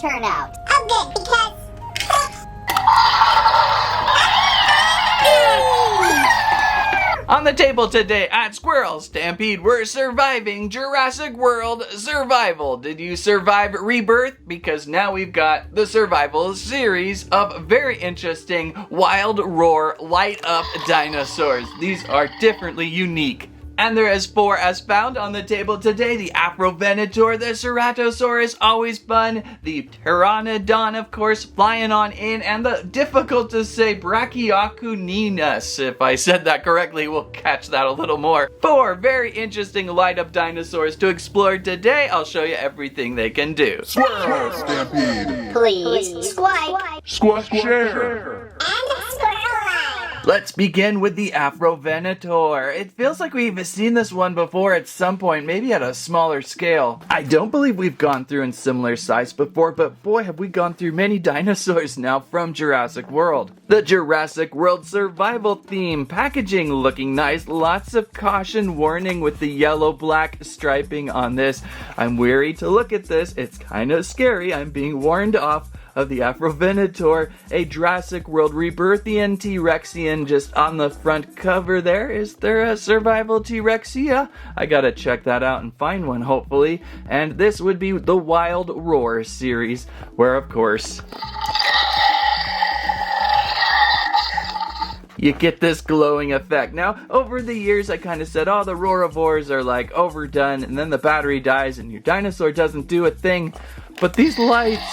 turn out? Oh good, because... On the table today at Squirrel Stampede, we're surviving Jurassic World Survival. Did you survive rebirth? Because now we've got the survival series of very interesting wild roar light up dinosaurs. These are differently unique. And there is 4 as found on the table today. The Afrovenator, the Ceratosaurus, always fun. The Pteranodon, of course, flying on in. And the difficult to say Brachauchenius. If I said that correctly, we'll catch that a little more. 4 very interesting light up dinosaurs to explore today. I'll show you everything they can do. Squirrel Stampede. Please, squike. Squash share. And squirrel line. Let's begin with the Afrovenator. It feels like we've seen this one before at some point, maybe at a smaller scale. I don't believe we've gone through in similar size before, but boy have we gone through many dinosaurs now from Jurassic World. The Jurassic World Survival theme, packaging looking nice, lots of caution warning with the yellow-black striping on this. I'm weary to look at this, it's kind of scary, I'm being warned off of the Afrovenator, a Jurassic World Rebirthian T-Rexian just on the front cover there. Is there a survival T-Rexia? I gotta check that out and find one hopefully. And this would be the Wild Roar series, where of course you get this glowing effect. Now, over the years, I kind of said, oh, the Roarivores are like overdone, and then the battery dies and your dinosaur doesn't do a thing. But these lights,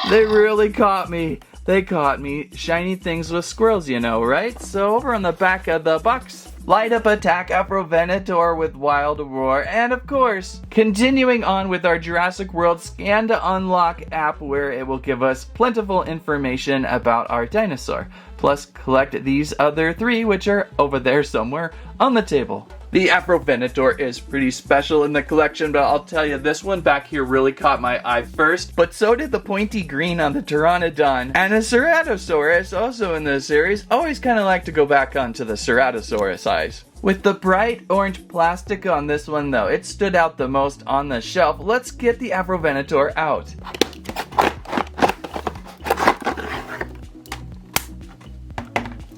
they really caught me. They caught me. Shiny things with squirrels, you know, right? So over on the back of the box, light up attack Afrovenator with Wild Roar. And of course, continuing on with our Jurassic World Scan to Unlock app, where it will give us plentiful information about our dinosaur. Plus collect these other 3, which are over there somewhere on the table. The Afrovenator is pretty special in the collection, but I'll tell you, this one back here really caught my eye first. But so did the pointy green on the Pteranodon. And the Ceratosaurus, also in this series, always kind of like to go back onto the Ceratosaurus eyes. With the bright orange plastic on this one though, it stood out the most on the shelf. Let's get the Afrovenator out.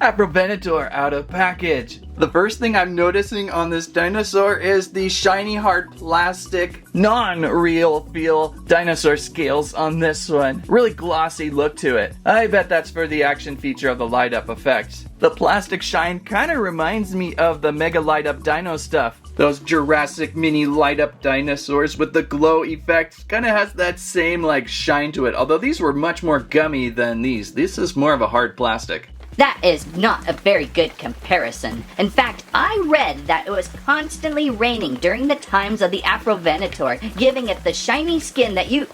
Afrovenator out of package. The first thing I'm noticing on this dinosaur is the shiny hard plastic, non-real feel dinosaur scales on this one. Really glossy look to it. I bet that's for the action feature of the light up effect. The plastic shine kind of reminds me of the mega light up dino stuff. Those Jurassic mini light up dinosaurs with the glow effect kind of has that same like shine to it. Although these were much more gummy than these. This is more of a hard plastic. That is not a very good comparison. In fact, I read that it was constantly raining during the times of the Afrovenator, giving it the shiny skin that you...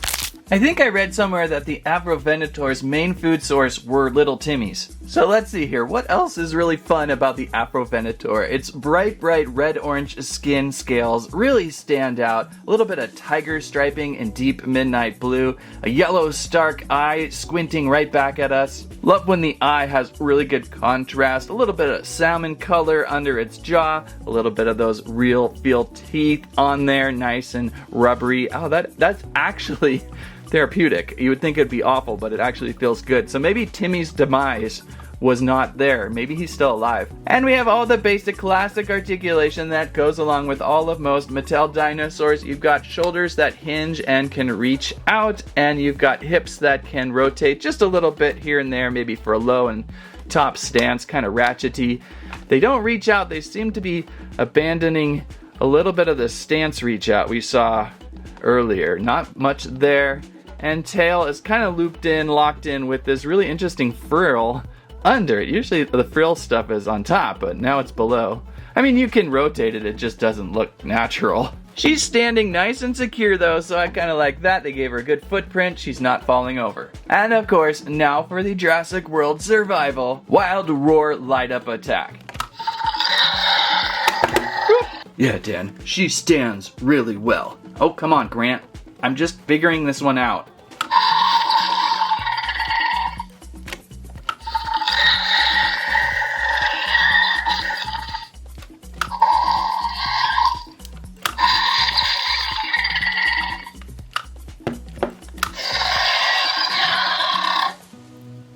I think I read somewhere that the Afrovenator's main food source were little Timmies. So let's see here, what else is really fun about the Afrovenator? Its bright red-orange skin scales really stand out. A little bit of tiger striping in deep midnight blue. A yellow stark eye squinting right back at us. Love when the eye has really good contrast. A little bit of salmon color under its jaw. A little bit of those real feel teeth on there, nice and rubbery. Oh, that's actually therapeutic. You would think it'd be awful, but it actually feels good. So maybe Timmy's demise was not there. Maybe he's still alive. And we have all the basic classic articulation that goes along with all of most Mattel dinosaurs. You've got shoulders that hinge and can reach out, and you've got hips that can rotate just a little bit here and there, maybe for a low and top stance, kind of ratchety. They don't reach out. They seem to be abandoning a little bit of the stance reach out we saw earlier. Not much there. And tail is kind of looped in, locked in with this really interesting frill under it. Usually the frill stuff is on top, but now it's below. I mean, you can rotate it, it just doesn't look natural. She's standing nice and secure though, so I kind of like that. They gave her a good footprint, she's not falling over. And of course, now for the Jurassic World Survival Wild Roar Light Up Attack. Yeah, Dan, she stands really well. Oh, come on, Grant. I'm just figuring this one out.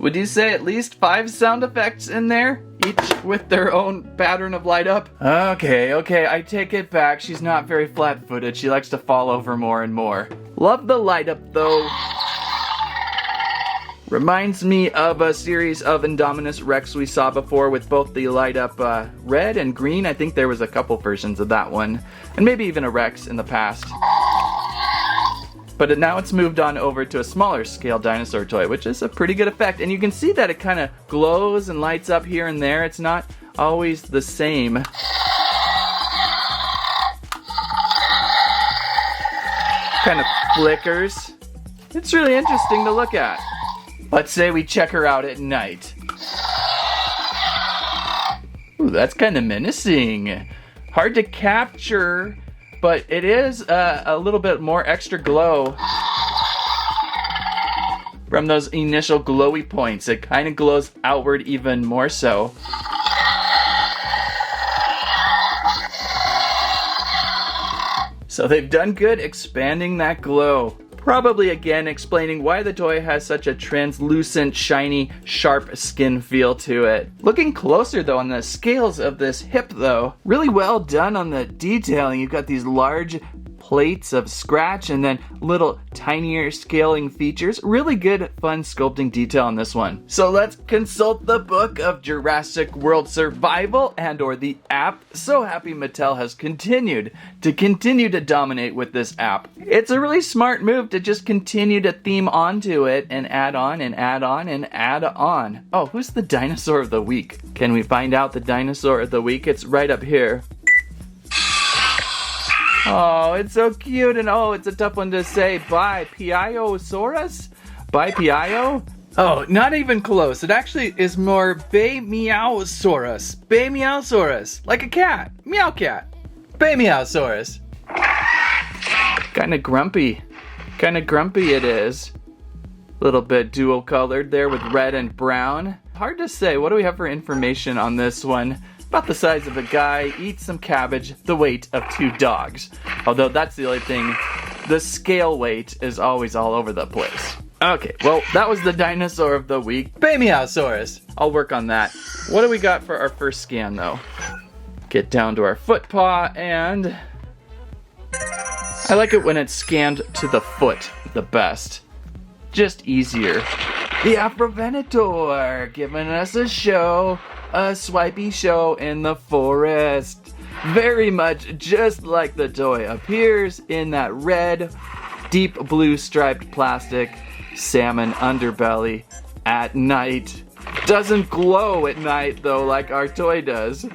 Would you say at least 5 sound effects in there? Each with their own pattern of light up? Okay, I take it back. She's not very flat-footed. She likes to fall over more and more. Love the light up though. Reminds me of a series of Indominus Rex we saw before with both the light up red and green. I think there was a couple versions of that one. And maybe even a Rex in the past. But now it's moved on over to a smaller scale dinosaur toy, which is a pretty good effect. And you can see that it kind of glows and lights up here and there. It's not always the same. Kind of flickers. It's really interesting to look at. Let's say we check her out at night. Ooh, that's kind of menacing. Hard to capture, but it is a little bit more extra glow from those initial glowy points. It kind of glows outward even more so. So they've done good expanding that glow. Probably again explaining why the toy has such a translucent, shiny, sharp skin feel to it. Looking closer though on the scales of this hip though, really well done on the detailing. You've got these large plates of scratch and then little tinier scaling features. Really good fun sculpting detail on this one. So let's consult the book of Jurassic World Survival and or the app. So happy Mattel has continued to dominate with this app. It's a really smart move to just continue to theme onto it and add on and add on and add on. Oh, who's the dinosaur of the week? Can we find out the dinosaur of the week? It's right up here. Oh, it's so cute, and oh, it's a tough one to say. Brachauchenius? Brachio? Oh, not even close. It actually is more Brachauchenius. Brachauchenius. Like a cat. Meow cat. Brachauchenius. Kinda grumpy. Kinda grumpy it is. Little bit dual colored there with red and brown. Hard to say. What do we have for information on this one? About the size of a guy, eats some cabbage, the weight of 2 dogs. Although that's the only thing, the scale weight is always all over the place. Okay, well, that was the dinosaur of the week. Brachiosaurus. I'll work on that. What do we got for our first scan though? Get down to our foot paw and... I like it when it's scanned to the foot the best. Just easier. The Afrovenator giving us a show. A swipey show in the forest. Very much just like the toy appears in that red, deep blue striped plastic salmon underbelly at night. Doesn't glow at night though like our toy does.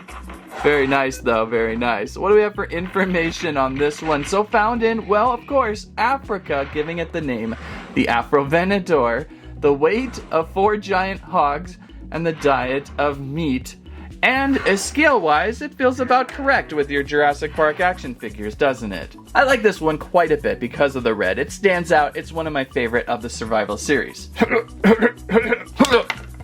Very nice though, very nice. What do we have for information on this one? So found in, well, of course, Africa, giving it the name, the Afrovenator. The weight of 4 giant hogs and the diet of meat. And scale-wise, it feels about correct with your Jurassic Park action figures, doesn't it? I like this one quite a bit because of the red. It stands out. It's one of my favorite of the Survival Series.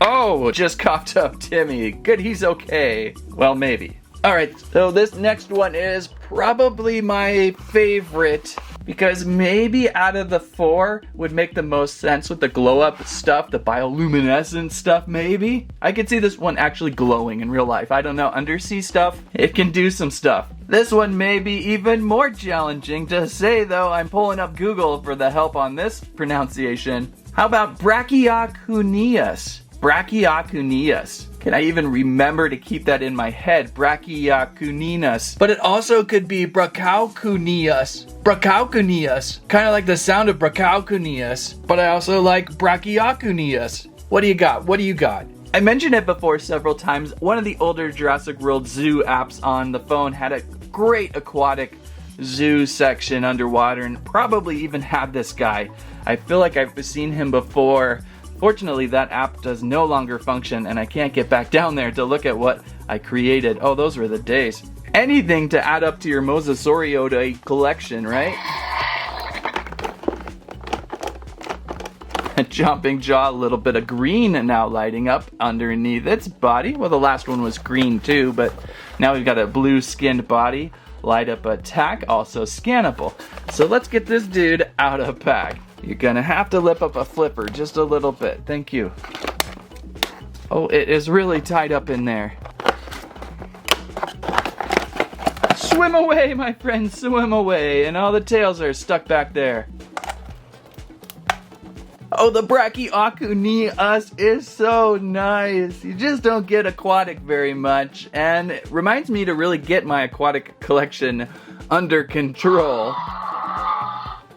Oh, just coughed up Timmy. Good, he's okay. Well, maybe. Alright, so this next one is probably my favorite because maybe out of the 4 would make the most sense with the glow up stuff, the bioluminescent stuff maybe. I could see this one actually glowing in real life. I don't know, undersea stuff, it can do some stuff. This one may be even more challenging to say though. I'm pulling up Google for the help on this pronunciation. How about Brachauchenius? Brachauchenius. Can I even remember to keep that in my head? Brachauchenius. But it also could be Brachauchenius. Brachauchenius. Kind of like the sound of Brachauchenius. But I also like Brachauchenius. What do you got? What do you got? I mentioned it before several times. One of the older Jurassic World Zoo apps on the phone had a great aquatic zoo section underwater and probably even had this guy. I feel like I've seen him before. Fortunately, that app does no longer function and I can't get back down there to look at what I created. Oh, those were the days. Anything to add up to your Mosasaurioid collection, right? A jumping jaw, a little bit of green now lighting up underneath its body. Well, the last one was green too, but now we've got a blue skinned body. Light up attack, also scannable. So let's get this dude out of pack. You're gonna have to lip up a flipper just a little bit. Thank you. Oh, it is really tied up in there. Swim away, my friends, swim away. And all the tails are stuck back there. Oh, the Brachauchenius is so nice. You just don't get aquatic very much. And it reminds me to really get my aquatic collection under control.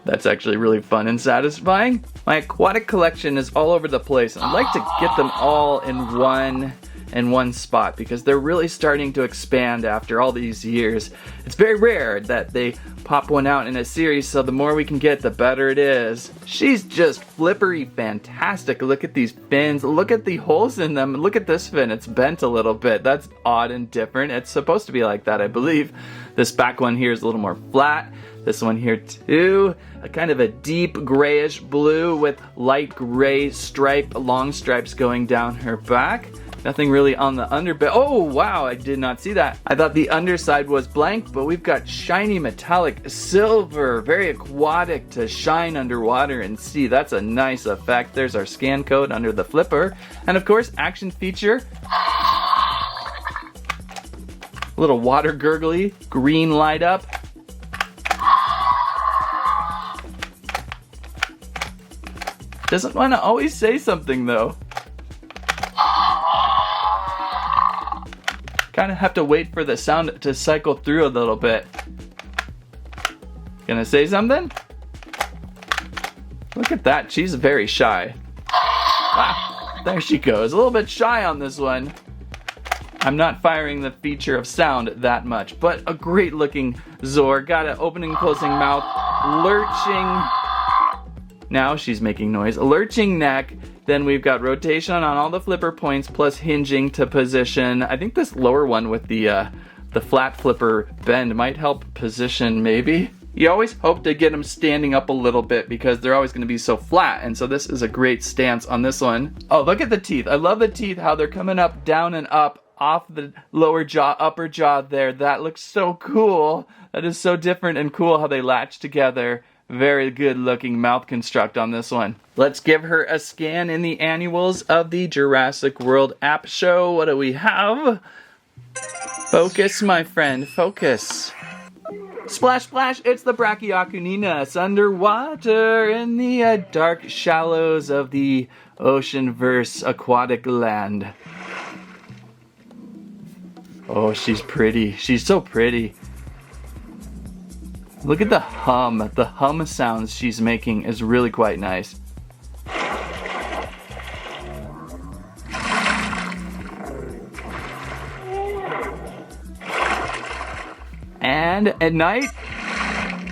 That's actually really fun and satisfying. My aquatic collection is all over the place. I'd like to get them all in one spot because they're really starting to expand after all these years. It's very rare that they pop one out in a series, so the more we can get, the better it is. She's just flippery fantastic. Look at these fins. Look at the holes in them. Look at this fin. It's bent a little bit. That's odd and different. It's supposed to be like that, I believe. This back one here is a little more flat. This one here too, a kind of a deep grayish blue with light gray long stripes going down her back. Nothing really on the underbelly. Oh wow, I did not see that. I thought the underside was blank, but we've got shiny metallic silver, very aquatic to shine underwater and see. That's a nice effect. There's our scan code under the flipper. And of course, action feature. A little water gurgly, green light up. Doesn't want to always say something though. Kind of have to wait for the sound to cycle through a little bit. Gonna say something? Look at that, she's very shy. Ah, there she goes, a little bit shy on this one. I'm not firing the feature of sound that much, but a great looking Zor. Got an opening and closing mouth, lurching. Now she's making noise. A lurching neck. Then we've got rotation on all the flipper points plus hinging to position. I think this lower one with the flat flipper bend might help position maybe. You always hope to get them standing up a little bit because they're always going to be so flat. And so this is a great stance on this one. Oh, look at the teeth. I love the teeth, how they're coming up, down and up off the lower jaw, upper jaw there. That looks so cool. That is so different and cool how they latch together. Very good looking mouth construct on this one. Let's give her a scan in the annuals of the Jurassic World app show. What do we have? Focus, my friend, focus. Splash, splash, it's the Brachauchenius underwater in the dark shallows of the ocean-verse aquatic land. Oh, she's pretty. She's so pretty. Look at the hum. The hum sounds she's making is really quite nice. And at night,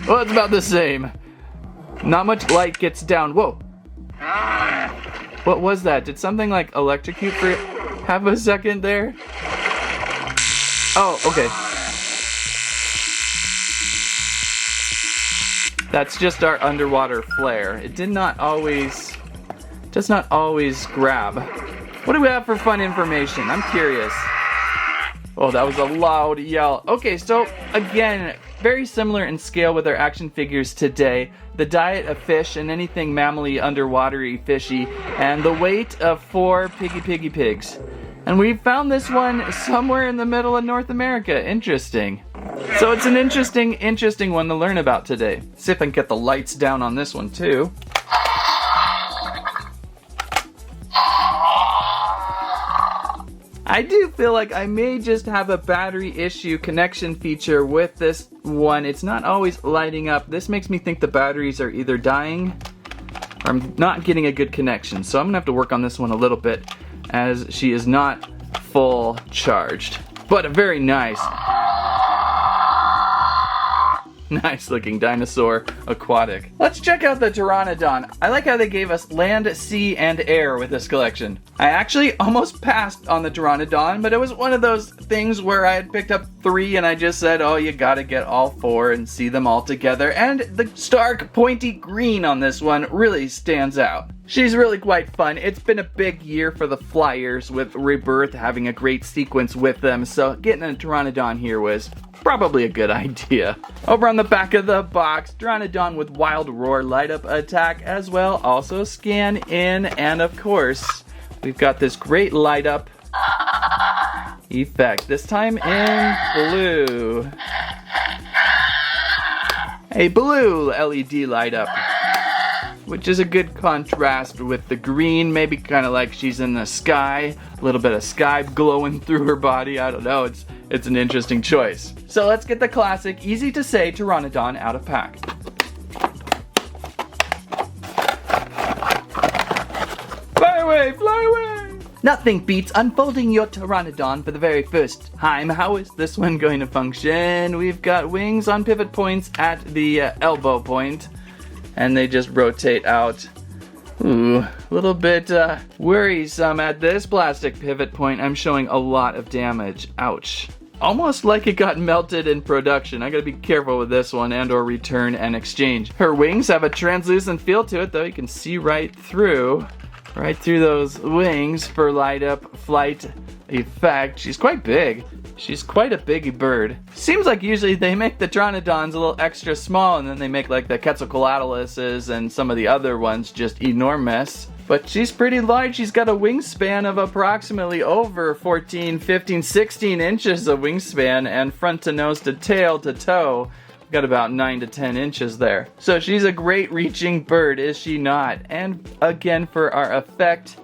oh, it's about the same. Not much light gets down. Whoa. What was that? Did something like electrocute for half a second there? Oh, okay. That's just our underwater flare. It does not always grab. What do we have for fun information? I'm curious. Oh, that was a loud yell. Okay, so again, very similar in scale with our action figures today. The diet of fish and anything mammally, underwatery, fishy, and the weight of 4 piggy pigs. And we found this one somewhere in the middle of North America. Interesting. So it's an interesting one to learn about today. See if I can get the lights down on this one too. I do feel like I may just have a battery issue connection feature with this one. It's not always lighting up. This makes me think the batteries are either dying or I'm not getting a good connection. So I'm gonna have to work on this one a little bit as she is not full charged. But a very nice looking dinosaur aquatic. Let's check out the Pteranodon. I like how they gave us land, sea, and air with this collection. I actually almost passed on the Pteranodon, but it was one of those things where I had picked up 3 and I just said, oh, you gotta get all 4 and see them all together. And the stark pointy green on this one really stands out. She's really quite fun. It's been a big year for the flyers with Rebirth having a great sequence with them, so getting a Pteranodon here was probably a good idea. Over on the back of the box, Pteranodon with Wild Roar light up attack as well, also scan in, and of course, we've got this great light up effect. This time in blue. A blue LED light up, which is a good contrast with the green, maybe kind of like she's in the sky, a little bit of sky glowing through her body. I don't know, it's an interesting choice. So let's get the classic, easy to say Pteranodon out of pack. Fly away, fly away! Nothing beats unfolding your Pteranodon for the very first time. How is this one going to function? We've got wings on pivot points at the elbow point, and they just rotate out. Ooh, a little bit worrisome at this plastic pivot point. I'm showing a lot of damage. Ouch. Almost like it got melted in production. I gotta be careful with this one and or return and exchange. Her wings have a translucent feel to it, though. You can see right through those wings for light up flight effect. She's quite big. She's quite a big bird. Seems like usually they make the Pteranodons a little extra small, and then they make like the Quetzalcoatluses and some of the other ones just enormous. But she's pretty large. She's got a wingspan of approximately over 14, 15, 16 inches of wingspan, and front to nose to tail to toe. Got about 9 to 10 inches there. So she's a great reaching bird, is she not? And again, for our effect,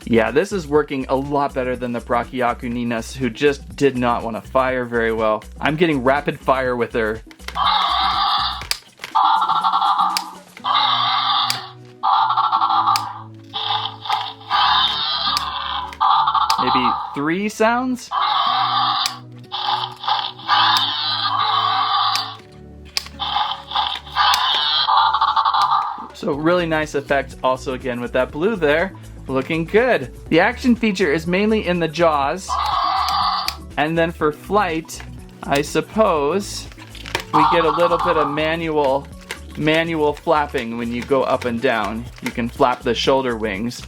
yeah, this is working a lot better than the Brachauchenius, who just did not want to fire very well. I'm getting rapid fire with her. Maybe 3 sounds? So really nice effect also again with that blue there. Looking good. The action feature is mainly in the jaws. And then for flight, I suppose we get a little bit of manual flapping when you go up and down. You can flap the shoulder wings.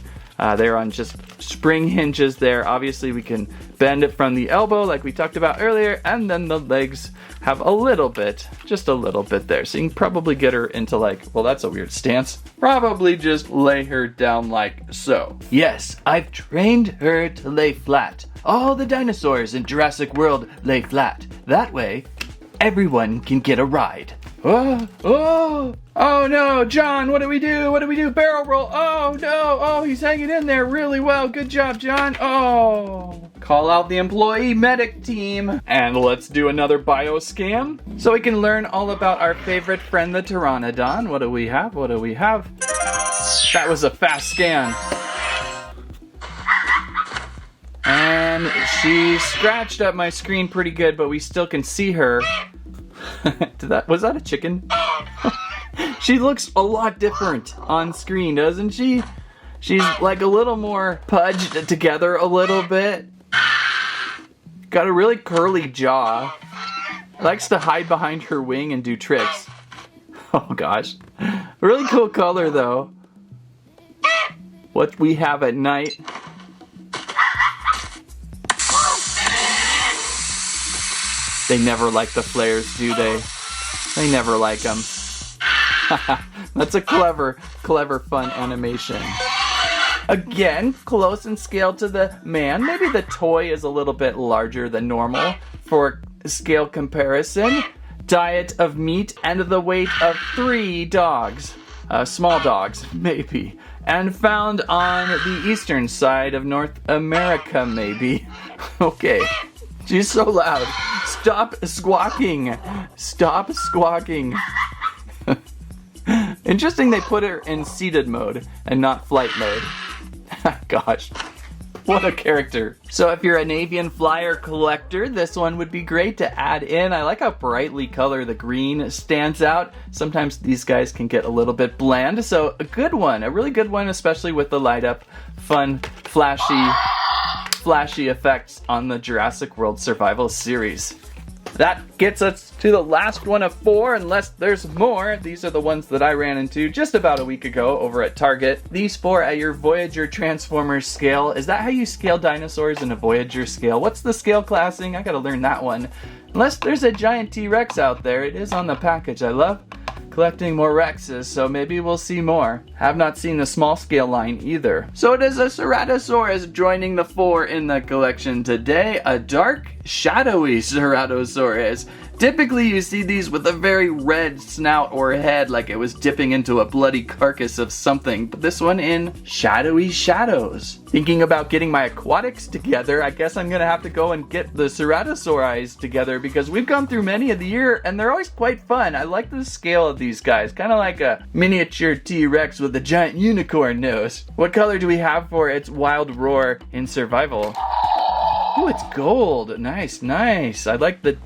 They're on just spring hinges there. Obviously we can bend it from the elbow like we talked about earlier, and then the legs have a little bit, just a little bit there. So you can probably get her into like, well, that's a weird stance. Probably just lay her down like so. Yes, I've trained her to lay flat. All the dinosaurs in Jurassic World lay flat. That way, everyone can get a ride. Oh no, John, what do we do? What do we do? Barrel roll. Oh no, oh, he's hanging in there really well. Good job, John. Oh. Call out the employee medic team. And let's do another bioscan so we can learn all about our favorite friend, the Pteranodon. What do we have? What do we have? That was a fast scan. And she scratched up my screen pretty good, but we still can see her. Was that a chicken? She looks a lot different on screen, doesn't she? She's like a little more pudged together a little bit. Got a really curly jaw. Likes to hide behind her wing and do tricks. Oh gosh. Really cool color though. What we have at night. They never like the flares, do they? They never like them. That's a clever, fun animation. Again, close in scale to the man. Maybe the toy is a little bit larger than normal for scale comparison. Diet of meat and the weight of 3 dogs. Small dogs, maybe. And found on the eastern side of North America, maybe. Okay. She's so loud. Stop squawking. Stop squawking. Interesting they put her in seated mode and not flight mode. Gosh, what a character. So if you're an avian flyer collector, this one would be great to add in. I like how brightly colored the green stands out. Sometimes these guys can get a little bit bland, so a good one, a really good one, especially with the light up, fun, flashy effects on the Jurassic World Survival Series. That gets us to the last one of 4, unless there's more. These are the ones that I ran into just about a week ago over at Target. These 4 at your Voyager Transformers scale. Is that how you scale dinosaurs in a Voyager scale? What's the scale classing? I gotta learn that one. Unless there's a giant T-Rex out there. It is on the package. I love collecting more Rexes, so maybe we'll see more. Have not seen the small scale line either. So it is a Ceratosaurus joining the 4 in the collection today, a dark, shadowy Ceratosaurus. Typically you see these with a very red snout or head like it was dipping into a bloody carcass of something, but this one in shadowy shadows. Thinking about getting my aquatics together, I guess I'm gonna have to go and get the Ceratosauri together because we've gone through many of the year and they're always quite fun. I like the scale of these guys, kind of like a miniature T-Rex with a giant unicorn nose. What color do we have for its wild roar in survival? Oh, it's gold. Nice, nice. I like the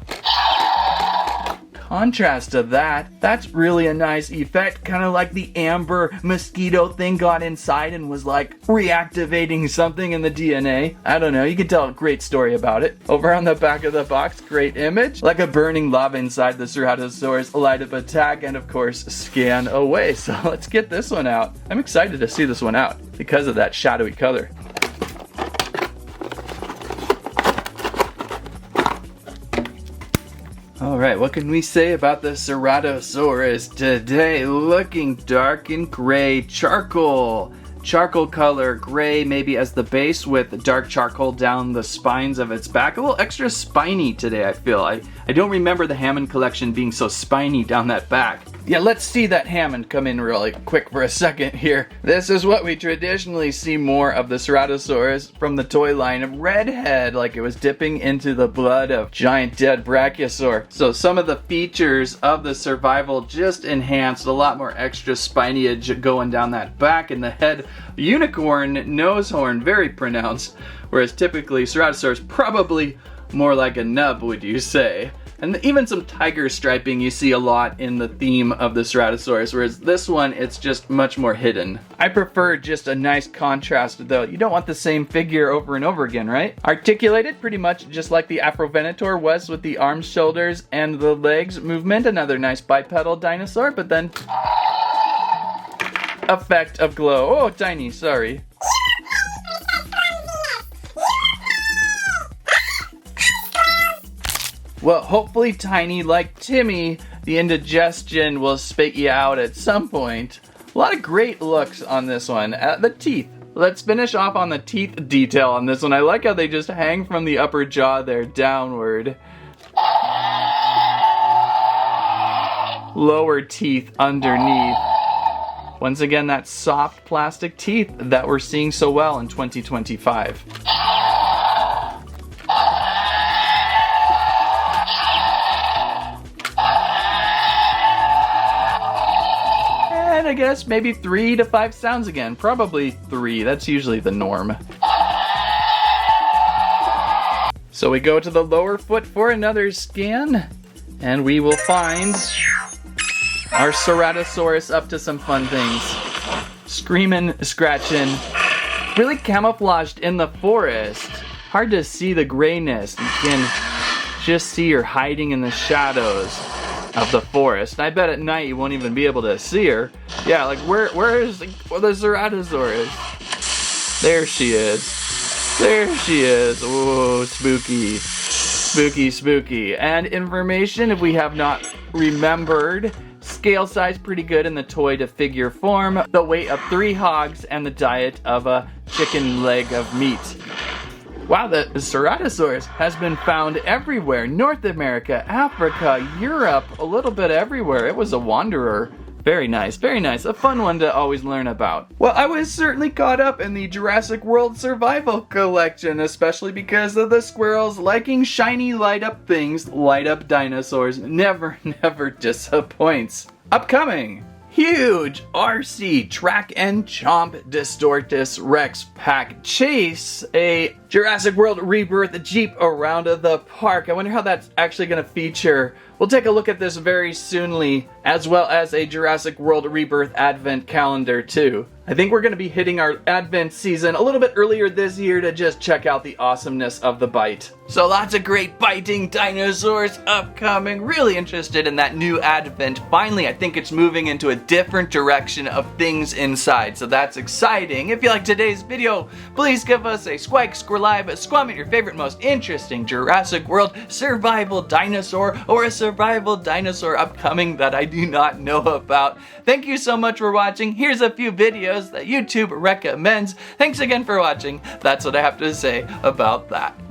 contrast of that. That's really a nice effect, kind of like the amber mosquito thing got inside and was like reactivating something in the DNA. I don't know, you can tell a great story about it. Over on the back of the box, great image, like a burning lava inside the Ceratosaurus, light up attack, and of course scan away. So let's get this one out. I'm excited to see this one out because of that shadowy color. Alright, what can we say about the Ceratosaurus today? Looking dark and gray, charcoal color, gray maybe as the base with dark charcoal down the spines of its back. A little extra spiny today, I feel. I don't remember the Hammond collection being so spiny down that back. Yeah, let's see that Hammond come in really quick for a second here. This is what we traditionally see more of the Ceratosaurus from the toy line of red head, like it was dipping into the blood of giant dead Brachiosaur. So some of the features of the survival just enhanced, a lot more extra spiniage going down that back, and the head unicorn nose horn very pronounced, whereas typically Ceratosaurus probably more like a nub, would you say? And even some tiger striping you see a lot in the theme of the Ceratosaurus, whereas this one, it's just much more hidden. I prefer just a nice contrast though. You don't want the same figure over and over again, right? Articulated pretty much just like the Afrovenator was with the arms, shoulders, and the legs movement. Another nice bipedal dinosaur, but then effect of glow. Oh, tiny, sorry. Well, hopefully Tiny, like Timmy, the indigestion will spit you out at some point. A lot of great looks on this one. The teeth. Let's finish off on the teeth detail on this one. I like how they just hang from the upper jaw there downward. Lower teeth underneath. Once again, that soft plastic teeth that we're seeing so well in 2025. I guess maybe 3 to 5 sounds again. Probably 3. That's usually the norm. So we go to the lower foot for another scan, and we will find our Ceratosaurus up to some fun things. Screaming, scratching, really camouflaged in the forest. Hard to see the grayness. You can just see her hiding in the shadows of the forest. I bet at night you won't even be able to see her. Yeah, like where is the Ceratosaurus? There she is. There she is. Whoa, spooky. Spooky, spooky. And information, if we have not remembered, scale size pretty good in the toy to figure form, the weight of 3 hogs, and the diet of a chicken leg of meat. Wow, the Ceratosaurus has been found everywhere. North America, Africa, Europe, a little bit everywhere. It was a wanderer. Very nice, very nice. A fun one to always learn about. Well, I was certainly caught up in the Jurassic World Survival collection, especially because of the squirrels liking shiny light up things. Light up dinosaurs never disappoints. Upcoming! Huge RC Track and Chomp Distortus Rex Pack Chase, a Jurassic World Rebirth Jeep around the park. I wonder how that's actually going to feature. We'll take a look at this very soonly, as well as a Jurassic World Rebirth Advent calendar too. I think we're going to be hitting our Advent season a little bit earlier this year to just check out the awesomeness of the bite. So lots of great biting dinosaurs upcoming. Really interested in that new Advent. Finally, I think it's moving into a different direction of things inside, so that's exciting. If you like today's video, please give us a squike, squirlive, squam at your favorite, most interesting Jurassic World survival dinosaur or a survival dinosaur upcoming that I do not know about. Thank you so much for watching. Here's a few videos that YouTube recommends. Thanks again for watching. That's what I have to say about that.